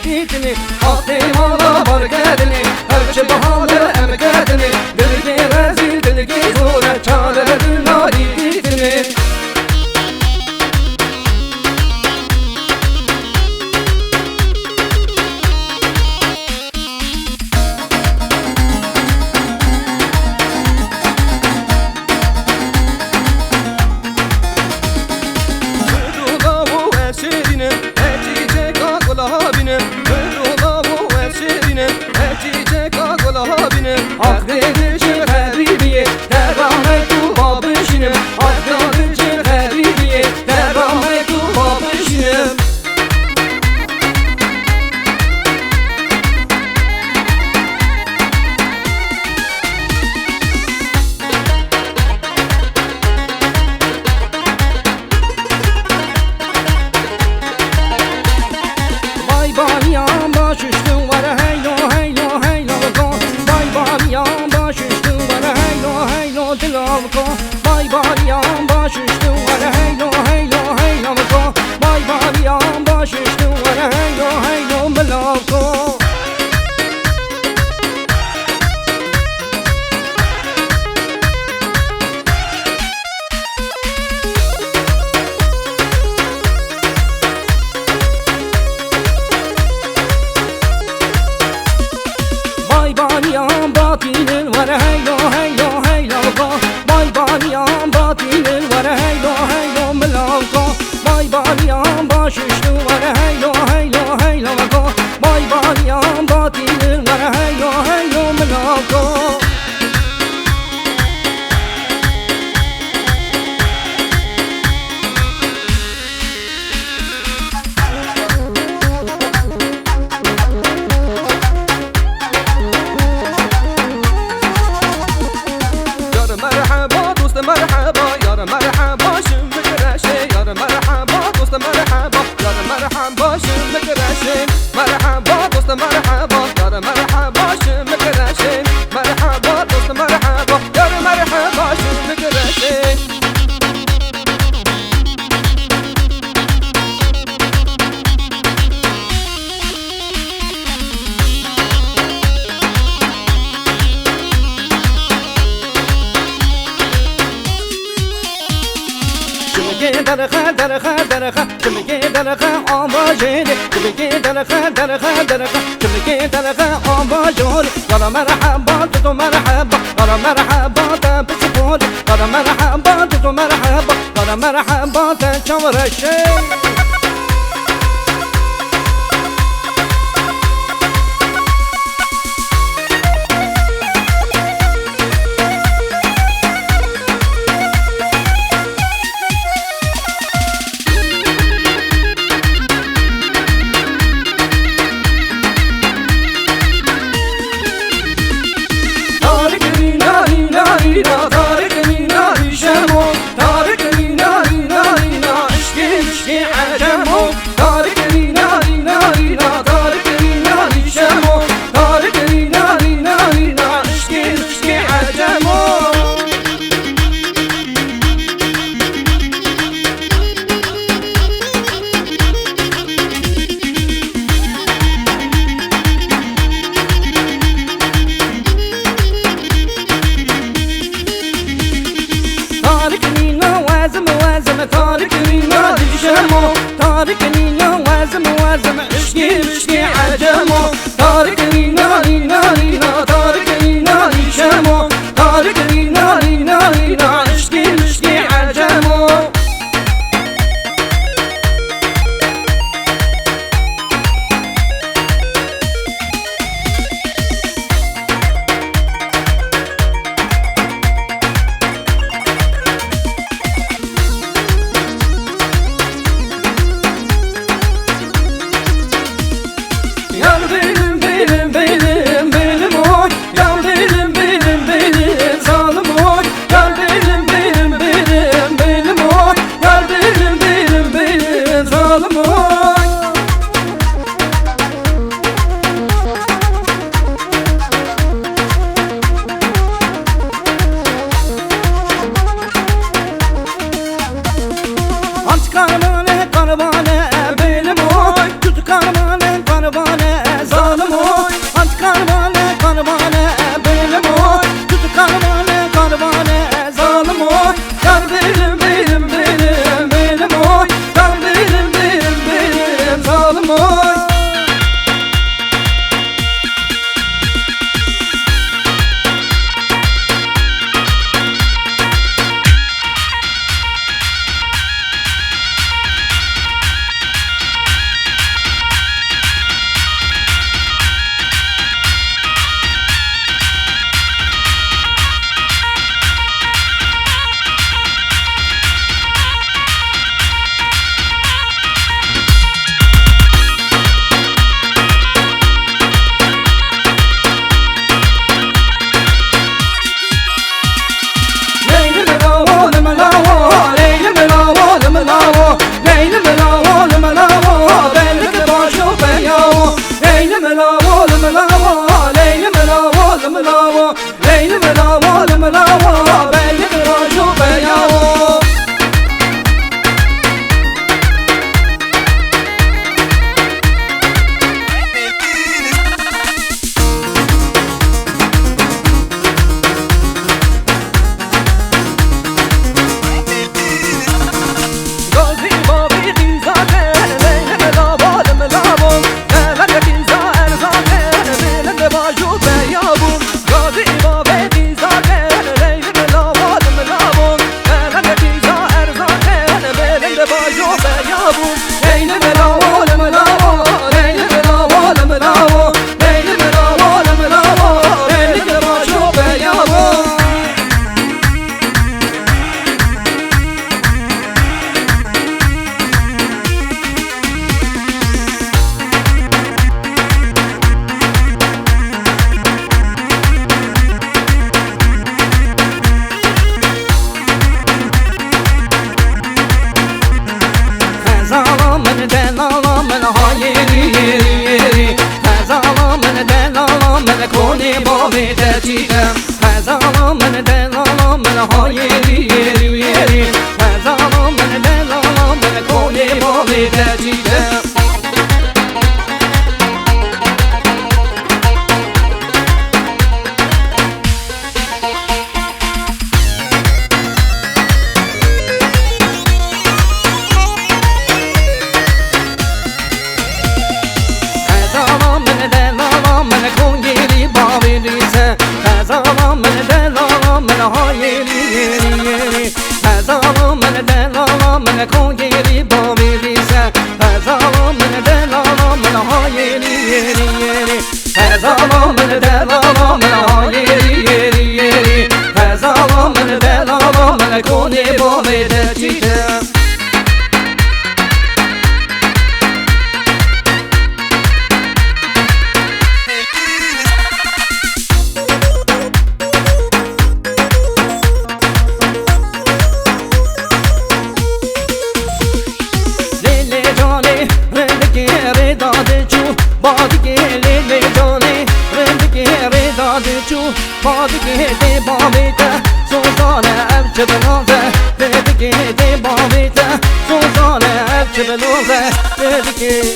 دیدنی آخی مالا برگردنی هرچه بحاله امگردنی دلگی رزی دلگی زوره چاره دلاری دیدنی Akdeniz garibiye devamı tu babışınım Akdeniz garibiye devamı tu babışınım Vay banyan baş üstün var heylo heylo heylo Yan baş üstü var heylo heylo dilavko Vay var yan baş üstü var heylo heylo heylo Vay var yan baş üstü var heylo heylo milavko Vay var yan batinin var heylo heylo heylo Vay var yan batinin var heylo heylo milavko Vay var yan baş üstü var heylo heylo heylo Vay var yan batinin var heylo heylo milavko مرحبا یار مرحبا شم بگرشه یار مرحبا دوست مرحبا یار مرحبا شم بگرشه مرحبا دوست مرحبا یار مرحبا شم بگرشه مرحبا دوست مرحبا یار مرحبا شم بگرشه درخه درخه درخه چمگی درخه آباجینی چمگی درخه درخه درخه چمگی درخه آباجونی یارا مرحبا تو مرحبا یارا مرحبا تا بسپوری یارا مرحبا تو مرحبا یارا مرحبا تا چورشی Tarık minari şemo Tarık minari nari na İşki işki acemo Tarık minari nari na Tarık minari şemo Tarık minari nari na İşki işki acemo Tarık nina dişemo Tarık nina vazım vazım İşki işki acemo Tarık nina nina nina Tarık nina dişemo Tarık nina nina nina İşki işki acemo karmane karmane benim oy tut karmane karmane کنی با بیتچیدم هزارم من دلالم من های یری یری هزارم من دلالم من کنی با بیتچیدم هزارم من دلالم من های یری هزارم من دلالم من کنگیری با میریسه هزارم من دلالم من های یری هزارم من دلالم من های یری هزارم من دلالم من کنی با میتچیده بادگی لیلی جانی رندگی ریدادی چو بادگی دی بامیتا سوزان افچه بلوزه دیدگی دی بامیتا سوزان افچه بلوزه دیدگی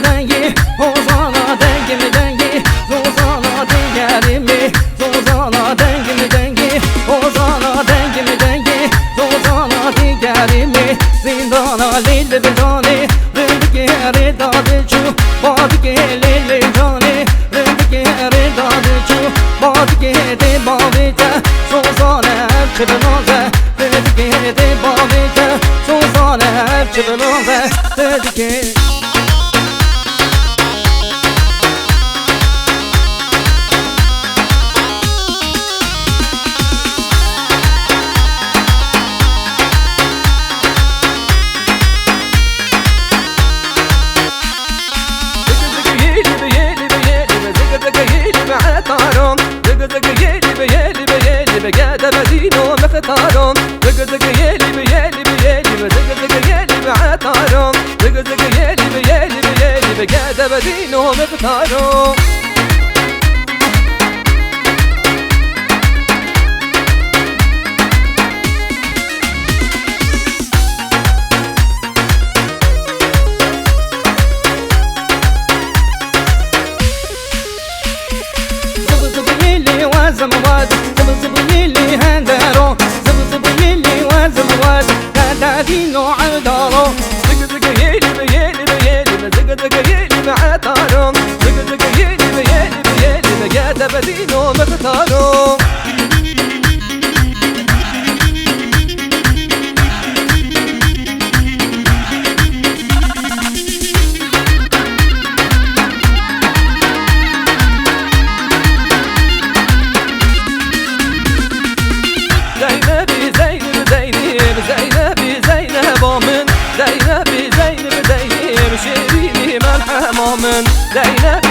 dengi Zozana dengi Zozana dengi Zozana dengi Zozana dengi Zozana dengi Zindana lili bicani Rindiki ridadi çu Badiki lili cani Rindiki ridadi çu Badiki di bavita Zozana çibinoze Rindiki di bavita Zozana çibinoze Dediki بقاعدة بدينو مختارهم زق يالي بيالي بيالي زق يالي معطارهم زق يالي بيالي بيالي بقاعدة بدينو مختارهم زمواد زبيلي هندارو زبيلي وزمواد هدادينو عدارو زق يالي بيالي بيالي زق يالي معطارو زق يالي بيالي بيالي بقاعدة بدينو مختارو زينب زينب شيريني ملحمة من زينب